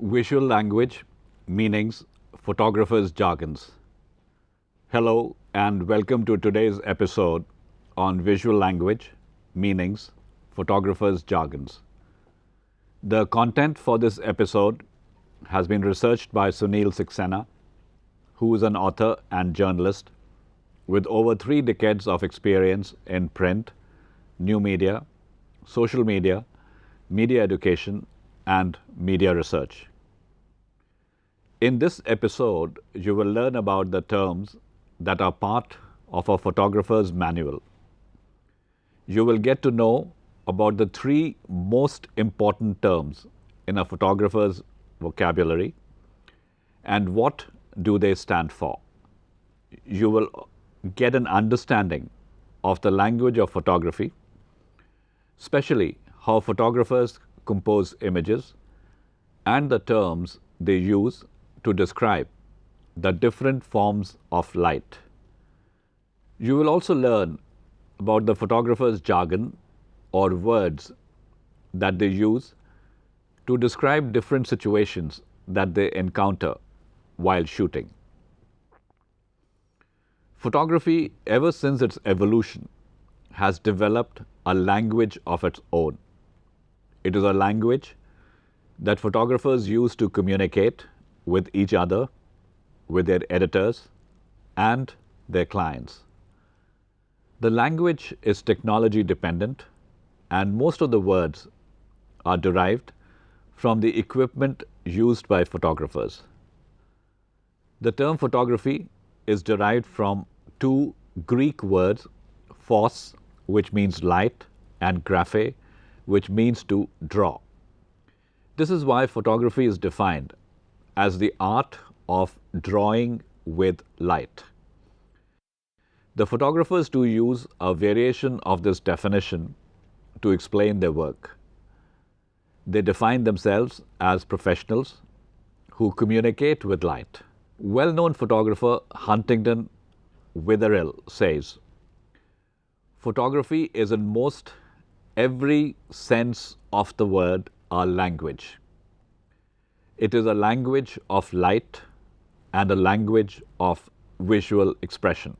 Visual language, meanings, photographers' jargons. Hello and welcome to today's episode on visual language, meanings, photographers' jargons. The content for this episode has been researched by Sunil Saxena, who is an author and journalist with over 3 decades of experience in print, new media, social media, media education, and media research. In this episode, you will learn about the terms that are part of a photographer's manual. You will get to know about the 3 most important terms in a photographer's vocabulary and what do they stand for. You will get an understanding of the language of photography, especially how photographers compose images and the terms they use to describe the different forms of light. You will also learn about the photographer's jargon or words that they use to describe different situations that they encounter while shooting. Photography, ever since its evolution, has developed a language of its own. It is a language that photographers use to communicate with each other, with their editors, and their clients. The language is technology dependent, and most of the words are derived from the equipment used by photographers. The term photography is derived from 2 Greek words, phos, which means light, and graphe, which means to draw. This is why photography is defined as the art of drawing with light. The photographers do use a variation of this definition to explain their work. They define themselves as professionals who communicate with light. Well-known photographer Huntington Witherill says, "Photography is in most every sense of the word a language. It is a language of light and a language of visual expression."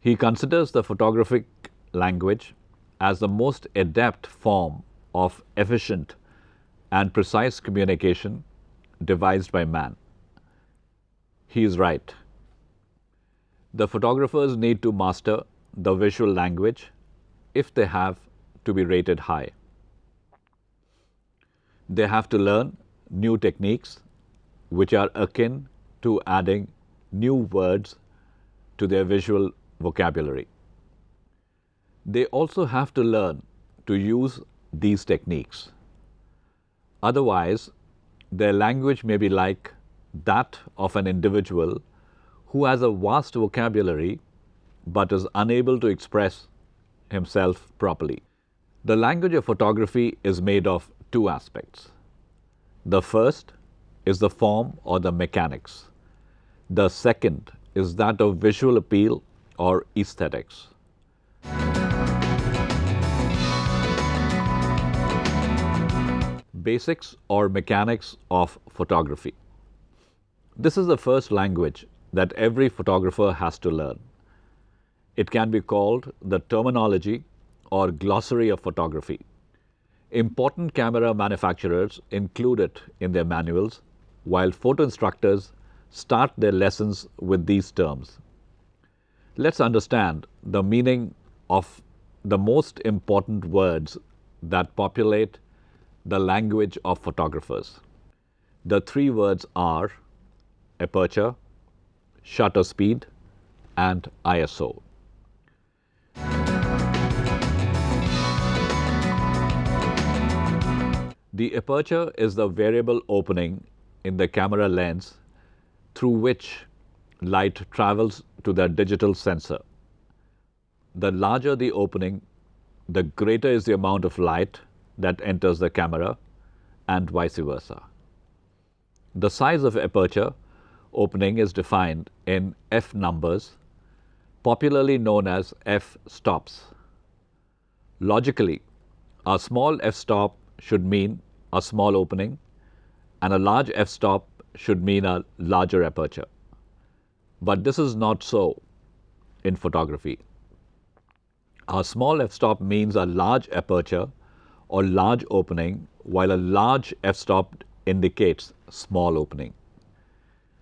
He considers the photographic language as the most adept form of efficient and precise communication devised by man. He is right. The photographers need to master the visual language if they have to be rated high. They have to learn new techniques which are akin to adding new words to their visual vocabulary. They also have to learn to use these techniques. Otherwise, their language may be like that of an individual who has a vast vocabulary but is unable to express himself properly. The language of photography is made of 2 aspects. The first is the form or the mechanics. The second is that of visual appeal or aesthetics. Basics or mechanics of photography. This is the first language that every photographer has to learn. It can be called the terminology or glossary of photography. Important camera manufacturers include it in their manuals, while photo instructors start their lessons with these terms. Let's understand the meaning of the most important words that populate the language of photographers. The 3 words are aperture, shutter speed, and ISO. The aperture is the variable opening in the camera lens through which light travels to the digital sensor. The larger the opening, the greater is the amount of light that enters the camera, and vice versa. The size of aperture opening is defined in f numbers, popularly known as f-stops. Logically, a small f-stop should mean a small opening, and a large f-stop should mean a larger aperture. But this is not so in photography. A small f-stop means a large aperture or large opening, while a large f-stop indicates small opening.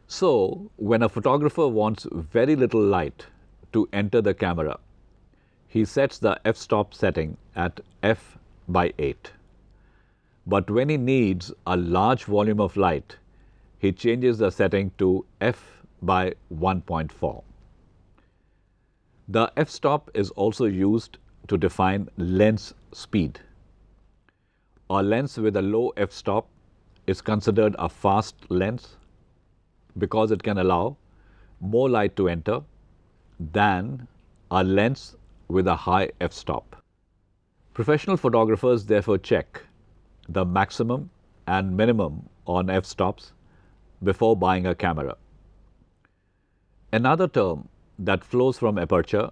So, when a photographer wants very little light to enter the camera, he sets the f-stop setting at f/8. But when he needs a large volume of light, he changes the setting to f/1.4. The f-stop is also used to define lens speed. A lens with a low f-stop is considered a fast lens because it can allow more light to enter than a lens with a high f-stop. Professional photographers therefore check the maximum and minimum on f-stops before buying a camera. Another term that flows from aperture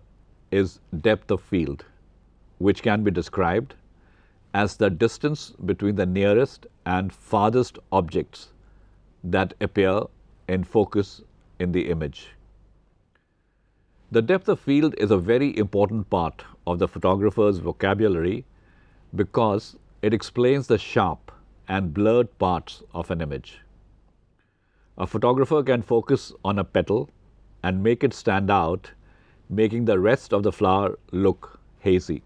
is depth of field, which can be described as the distance between the nearest and farthest objects that appear in focus in the image. The depth of field is a very important part of the photographer's vocabulary because it explains the sharp and blurred parts of an image. A photographer can focus on a petal and make it stand out, making the rest of the flower look hazy.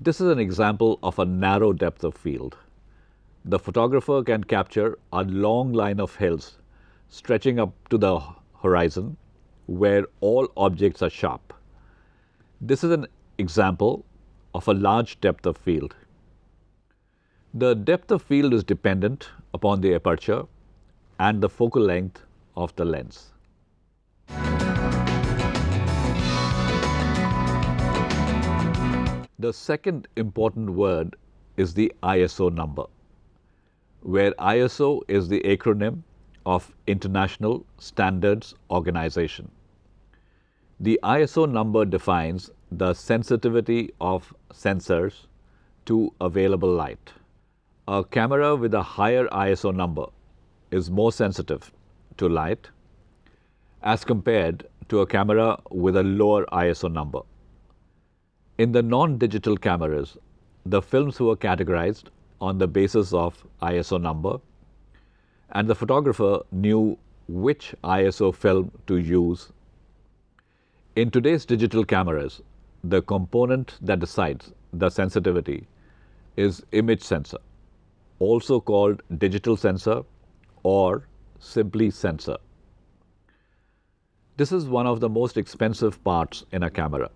This is an example of a narrow depth of field. The photographer can capture a long line of hills stretching up to the horizon where all objects are sharp. This is an example of a large depth of field. The depth of field is dependent upon the aperture and the focal length of the lens. The second important word is the ISO number, where ISO is the acronym of International Standards Organization. The ISO number defines the sensitivity of sensors to available light. A camera with a higher ISO number is more sensitive to light as compared to a camera with a lower ISO number. In the non-digital cameras, the films were categorized on the basis of ISO number, and the photographer knew which ISO film to use. In today's digital cameras, the component that decides the sensitivity is image sensor, also called digital sensor or simply sensor. This is one of the most expensive parts in a camera.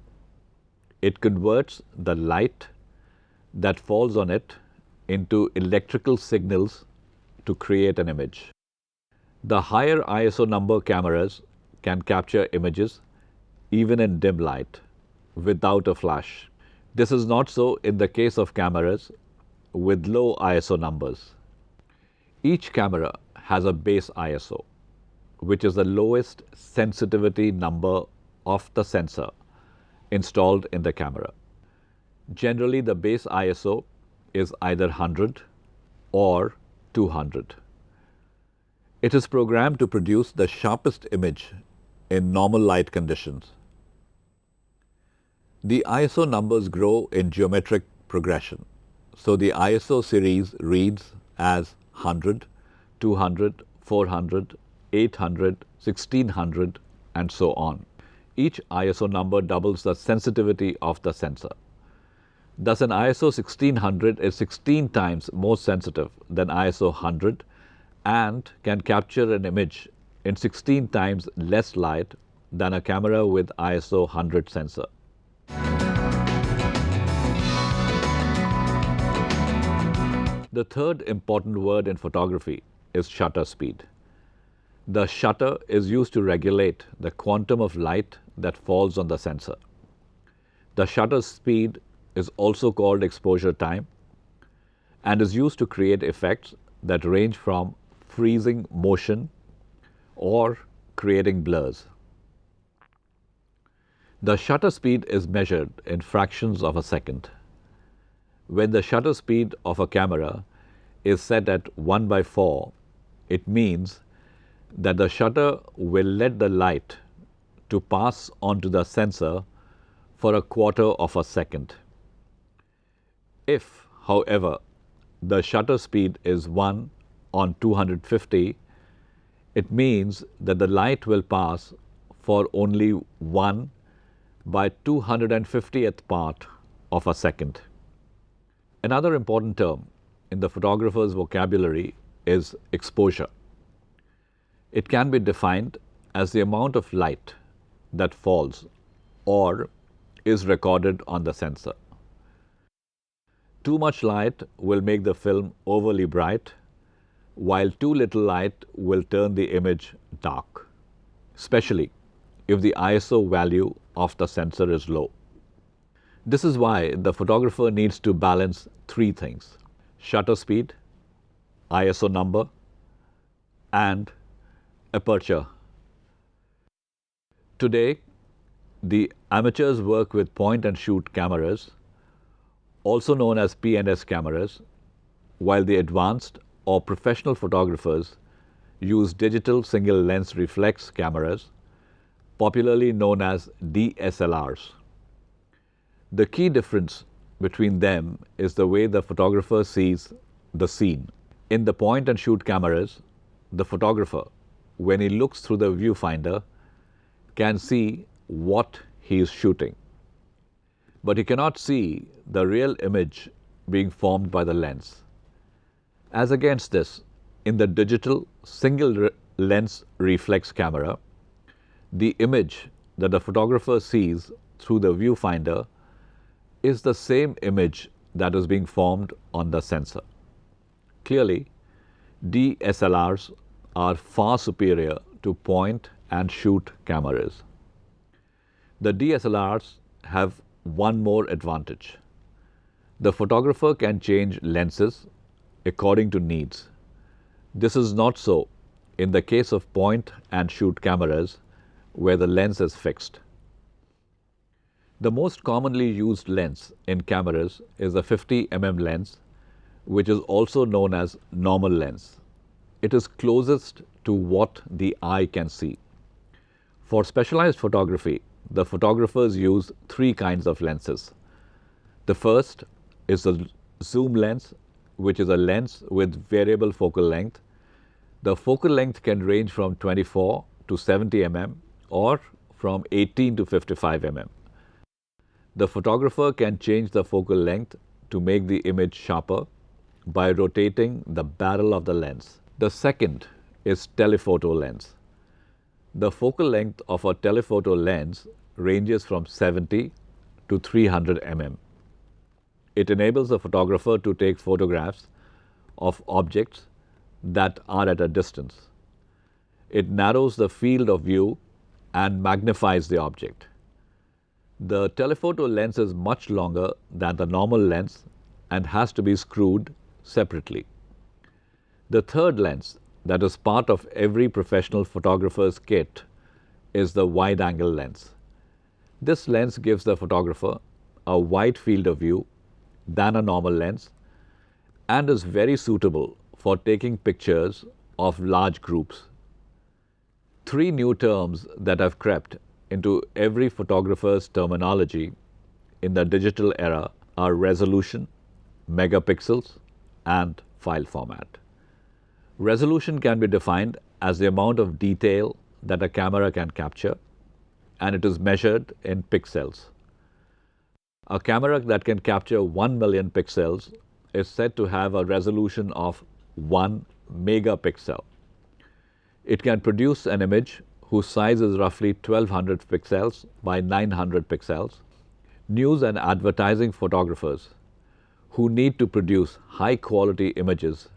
It converts the light that falls on it into electrical signals to create an image. The higher ISO number cameras can capture images even in dim light without a flash. This is not so in the case of cameras with low ISO numbers. Each camera has a base ISO, which is the lowest sensitivity number of the sensor installed in the camera. Generally, the base ISO is either 100 or 200. It is programmed to produce the sharpest image in normal light conditions. The ISO numbers grow in geometric progression. So the ISO series reads as 100, 200, 400, 800, 1600, and so on. Each ISO number doubles the sensitivity of the sensor. Thus, an ISO 1600 is 16 times more sensitive than ISO 100 and can capture an image in 16 times less light than a camera with ISO 100 sensor. The third important word in photography is shutter speed. The shutter is used to regulate the quantum of light that falls on the sensor. The shutter speed is also called exposure time and is used to create effects that range from freezing motion or creating blurs. The shutter speed is measured in fractions of a second. When the shutter speed of a camera is set at 1 by 4, it means that the shutter will let the light to pass onto the sensor for a quarter of a second. If, however, the shutter speed is 1 on 250, it means that the light will pass for only 1 by 250th part of a second. Another important term in the photographer's vocabulary is exposure. It can be defined as the amount of light that falls or is recorded on the sensor. Too much light will make the film overly bright, while too little light will turn the image dark, especially if the ISO value of the sensor is low. This is why the photographer needs to balance three things: shutter speed, ISO number, and aperture. Today, the amateurs work with point and shoot cameras, also known as P&S cameras, while the advanced or professional photographers use digital single lens reflex cameras, popularly known as DSLRs. The key difference between them is the way the photographer sees the scene. In the point and shoot cameras, the photographer, when he looks through the viewfinder, can see what he is shooting, but he cannot see the real image being formed by the lens. As against this, in the digital single lens reflex camera, the image that the photographer sees through the viewfinder is the same image that is being formed on the sensor. Clearly, DSLRs are far superior to point and shoot cameras. The DSLRs have one more advantage. The photographer can change lenses according to needs. This is not so in the case of point and shoot cameras, where the lens is fixed. The most commonly used lens in cameras is the 50mm lens, which is also known as normal lens. It is closest to what the eye can see. For specialized photography, the photographers use three kinds of lenses. The first is the zoom lens, which is a lens with variable focal length. The focal length can range from 24 to 70 mm or from 18 to 55 mm. The photographer can change the focal length to make the image sharper by rotating the barrel of the lens. The second is telephoto lens. The focal length of a telephoto lens ranges from 70 to 300 mm. It enables the photographer to take photographs of objects that are at a distance. It narrows the field of view and magnifies the object. The telephoto lens is much longer than the normal lens and has to be screwed separately. The third lens that is part of every professional photographer's kit is the wide-angle lens. This lens gives the photographer a wide field of view than a normal lens and is very suitable for taking pictures of large groups. Three new terms that have crept into every photographer's terminology in the digital era are resolution, megapixels, and file format. Resolution can be defined as the amount of detail that a camera can capture, and it is measured in pixels. A camera that can capture 1 million pixels is said to have a resolution of 1 megapixel. It can produce an image whose size is roughly 1200 pixels by 900 pixels. News and advertising photographers who need to produce high-quality images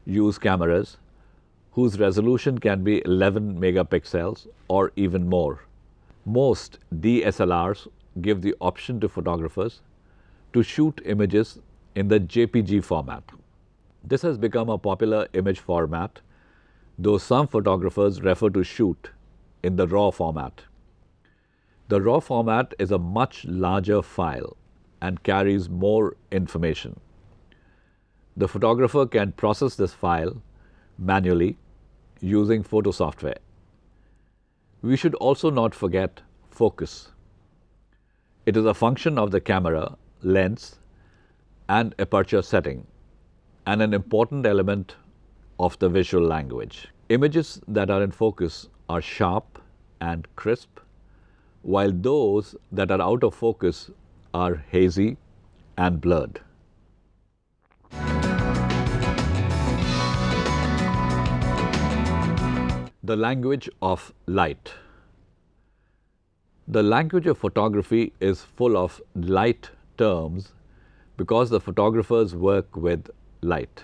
use cameras whose resolution can be 11 megapixels or even more. Most DSLRs give the option to photographers to shoot images in the JPG format. This has become a popular image format, though some photographers refer to shoot in the RAW format. The RAW format is a much larger file and carries more information. The photographer can process this file manually using photo software. We should also not forget focus. It is a function of the camera, lens, and aperture setting, and an important element of the visual language. Images that are in focus are sharp and crisp, while those that are out of focus are hazy and blurred. The language of light. The language of photography is full of light terms because the photographers work with light.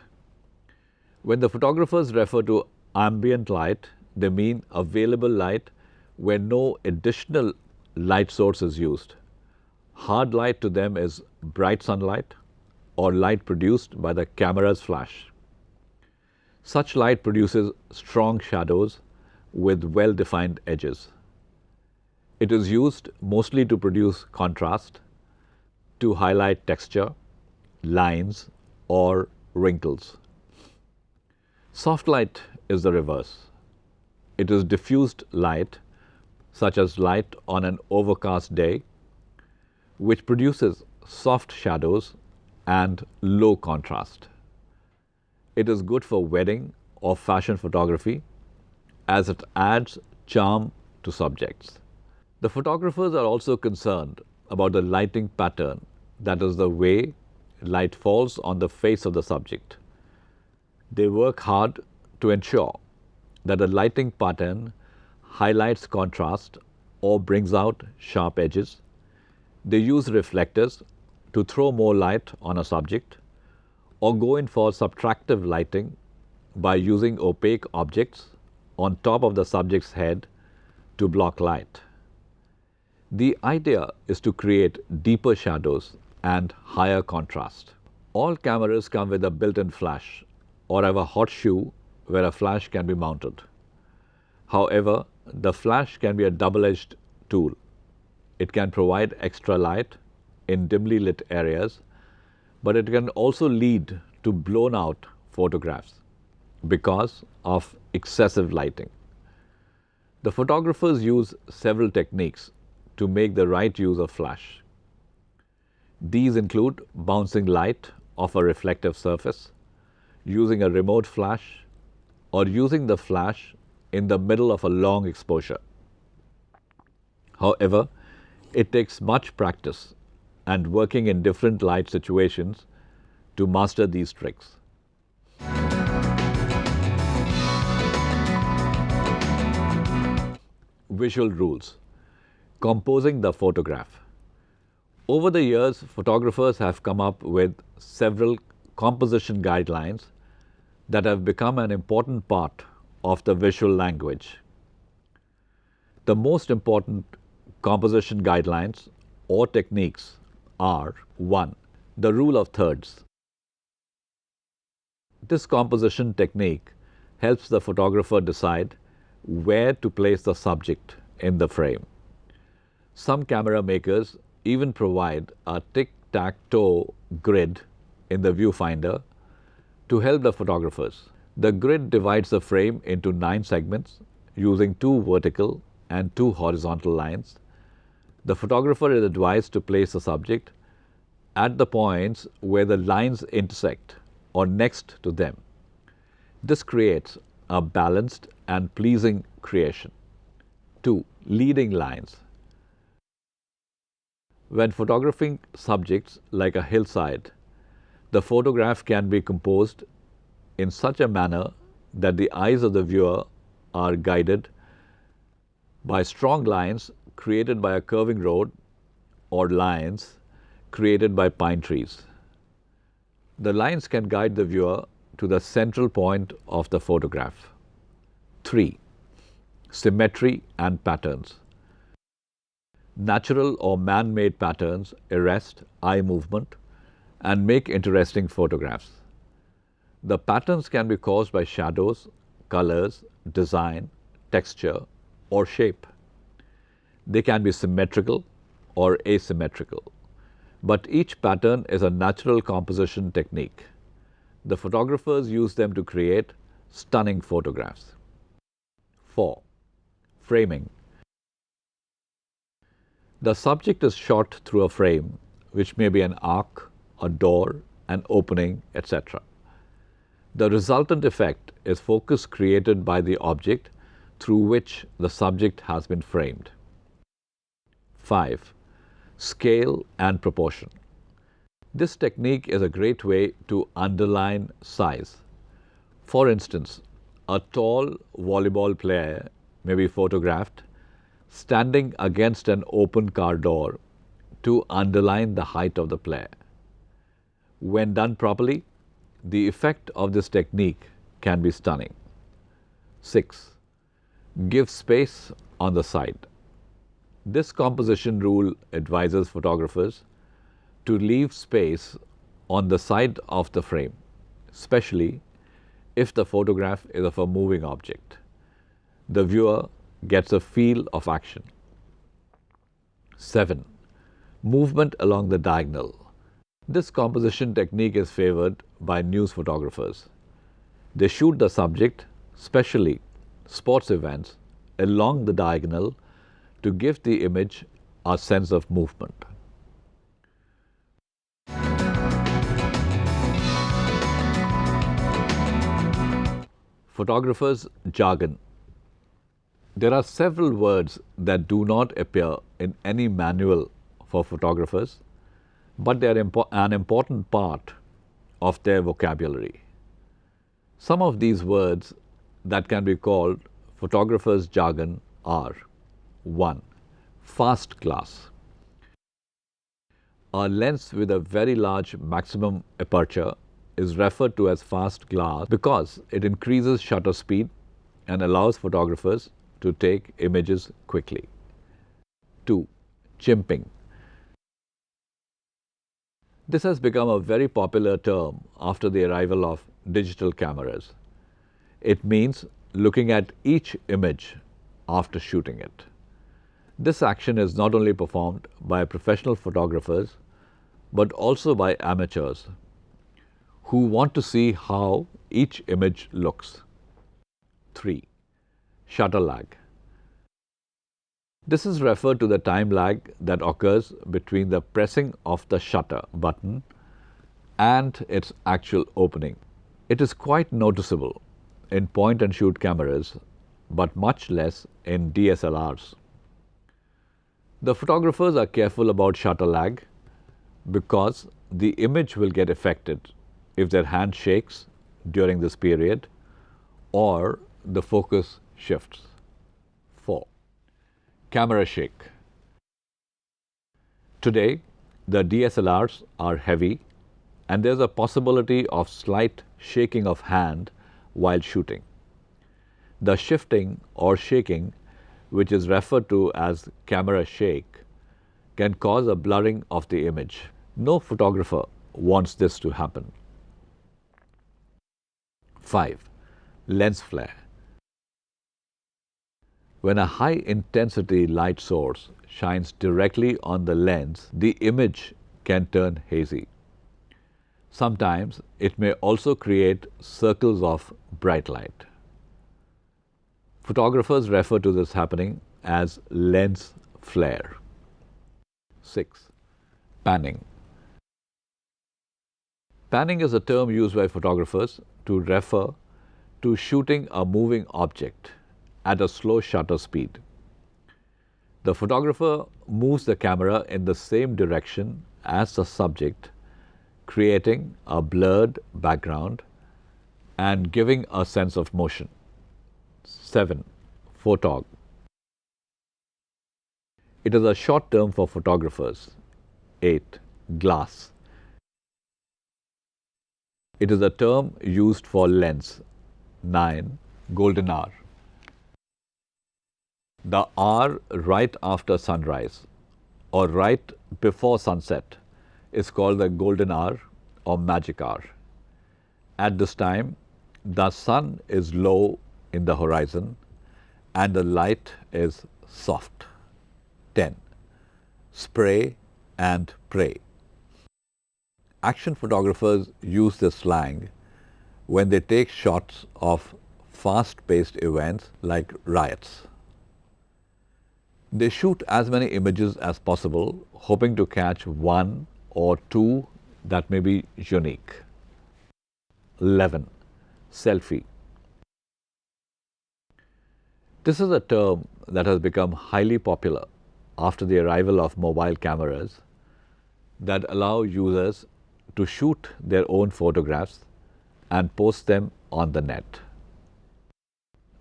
When the photographers refer to ambient light, they mean available light where no additional light source is used. Hard light to them is bright sunlight or light produced by the camera's flash. Such light produces strong shadows with well-defined edges. It is used mostly to produce contrast, to highlight texture, lines, or wrinkles. Soft light is the reverse. It is diffused light, such as light on an overcast day, which produces soft shadows and low contrast. It is good for wedding or fashion photography as it adds charm to subjects. The photographers are also concerned about the lighting pattern, that is, the way light falls on the face of the subject. They work hard to ensure that the lighting pattern highlights contrast or brings out sharp edges. They use reflectors to throw more light on a subject, or go in for subtractive lighting by using opaque objects on top of the subject's head to block light. The idea is to create deeper shadows and higher contrast. All cameras come with a built-in flash or have a hot shoe where a flash can be mounted. However, the flash can be a double-edged tool. It can provide extra light in dimly lit areas, but it can also lead to blown-out photographs because of excessive lighting. The photographers use several techniques to make the right use of flash. These include bouncing light off a reflective surface, using a remote flash, or using the flash in the middle of a long exposure. However, it takes much practice and working in different light situations to master these tricks. Visual rules. Composing the photograph. Over the years, photographers have come up with several composition guidelines that have become an important part of the visual language. The most important composition guidelines or techniques are: 1. The rule of thirds. This composition technique helps the photographer decide where to place the subject in the frame. Some camera makers even provide a tic-tac-toe grid in the viewfinder to help the photographers. The grid divides the frame into 9 segments using 2 vertical and 2 horizontal lines. The photographer is advised to place the subject at the points where the lines intersect or next to them. This creates a balanced and pleasing creation. 2. Leading lines. When photographing subjects like a hillside, the photograph can be composed in such a manner that the eyes of the viewer are guided by strong lines created by a curving road or lines created by pine trees. The lines can guide the viewer to the central point of the photograph. 3. Symmetry and patterns. Natural or man-made patterns arrest eye movement and make interesting photographs. The patterns can be caused by shadows, colors, design, texture, or shape. They can be symmetrical or asymmetrical, but each pattern is a natural composition technique. The photographers use them to create stunning photographs. 4. Framing. The subject is shot through a frame, which may be an arc, a door, an opening, etc. The resultant effect is focus created by the object through which the subject has been framed. 5. Scale and proportion. This technique is a great way to underline size. For instance, a tall volleyball player may be photographed standing against an open car door to underline the height of the player. When done properly, the effect of this technique can be stunning. 6. Give space on the side. This composition rule advises photographers to leave space on the side of the frame, especially if the photograph is of a moving object. The viewer gets a feel of action. 7. Movement along the diagonal. This composition technique is favored by news photographers. They shoot the subject, especially sports events, along the diagonal to give the image a sense of movement. Photographers' jargon. There are several words that do not appear in any manual for photographers, but they are an important part of their vocabulary. Some of these words that can be called photographers' jargon are: 1. Fast glass. A lens with a very large maximum aperture is referred to as fast glass because it increases shutter speed and allows photographers to take images quickly. 2. Chimping. This has become a very popular term after the arrival of digital cameras. It means looking at each image after shooting it. This action is not only performed by professional photographers but also by amateurs who want to see how each image looks. 3. Shutter lag. This is referred to the time lag that occurs between the pressing of the shutter button and its actual opening. It is quite noticeable in point-and-shoot cameras, but much less in DSLRs. The photographers are careful about shutter lag because the image will get affected if their hand shakes during this period or the focus shifts. 4. Camera shake. Today, the DSLRs are heavy and there's a possibility of slight shaking of hand while shooting. The shifting or shaking, which is referred to as camera shake, can cause a blurring of the image. No photographer wants this to happen. 5. Lens flare. When a high-intensity light source shines directly on the lens, the image can turn hazy. Sometimes it may also create circles of bright light. Photographers refer to this happening as lens flare. 6. Panning. Panning is a term used by photographers to refer to shooting a moving object at a slow shutter speed. The photographer moves the camera in the same direction as the subject, creating a blurred background and giving a sense of motion. 7. Photog. It is a short term for photographers. 8. Glass. It is a term used for lens. 9. Golden hour. The hour right after sunrise or right before sunset is called the golden hour or magic hour. At this time, the sun is low in the horizon and the light is soft. 10. Spray and pray. Action photographers use this slang when they take shots of fast-paced events like riots. They shoot as many images as possible, hoping to catch one or two that may be unique. 11. Selfie. This is a term that has become highly popular after the arrival of mobile cameras that allow users to shoot their own photographs and post them on the net.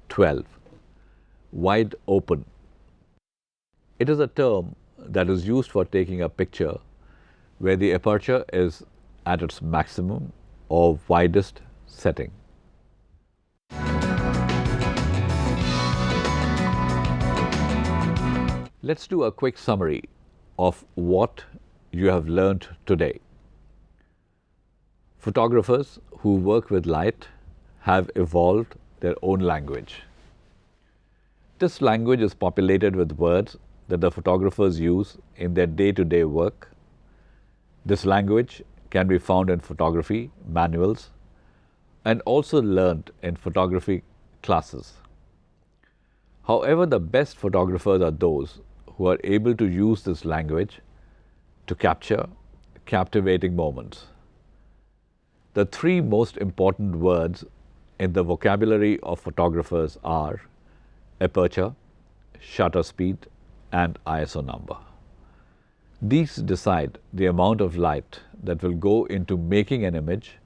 12. Wide open. It is a term that is used for taking a picture where the aperture is at its maximum or widest setting. Let's do a quick summary of what you have learned today. Photographers who work with light have evolved their own language. This language is populated with words that the photographers use in their day-to-day work. This language can be found in photography manuals and also learned in photography classes. However, the best photographers are those who are able to use this language to capture captivating moments. The three most important words in the vocabulary of photographers are aperture, shutter speed, and ISO number. These decide the amount of light that will go into making an image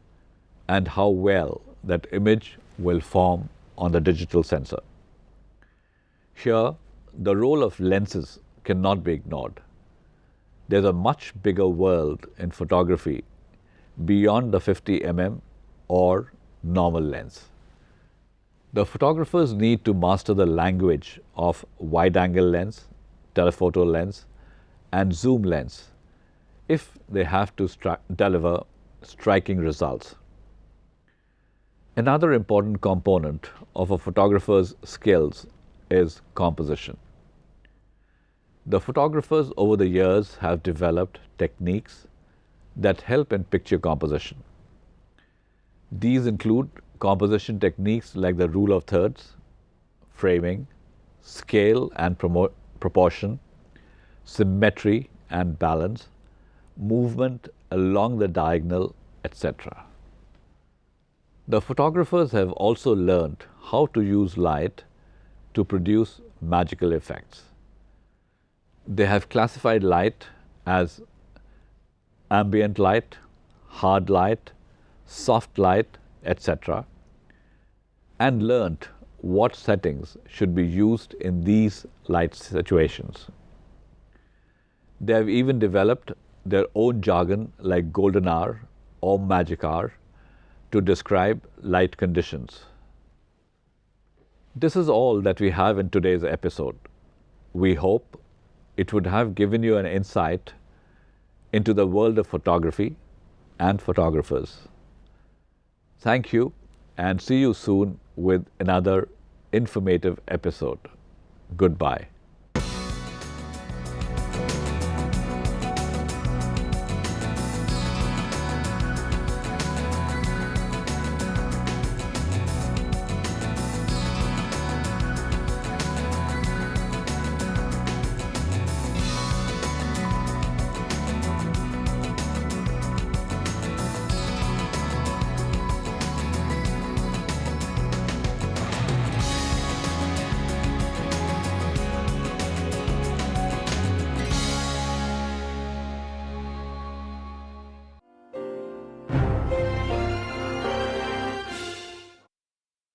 and how well that image will form on the digital sensor. Here, the role of lenses cannot be ignored. There's a much bigger world in photography beyond the 50 mm or normal lens. The photographers need to master the language of wide-angle lens, telephoto lens, and zoom lens if they have to deliver striking results. Another important component of a photographer's skills is composition. The photographers over the years have developed techniques that help in picture composition. These include composition techniques like the rule of thirds, framing, scale and proportion, symmetry and balance, movement along the diagonal, etc. The photographers have also learned how to use light to produce magical effects. They have classified light as ambient light, hard light, soft light, etc., and learnt what settings should be used in these light situations. They have even developed their own jargon like golden hour or magic hour to describe light conditions. This is all that we have in today's episode. We hope it would have given you an insight into the world of photography and photographers. Thank you and see you soon with another informative episode. Goodbye.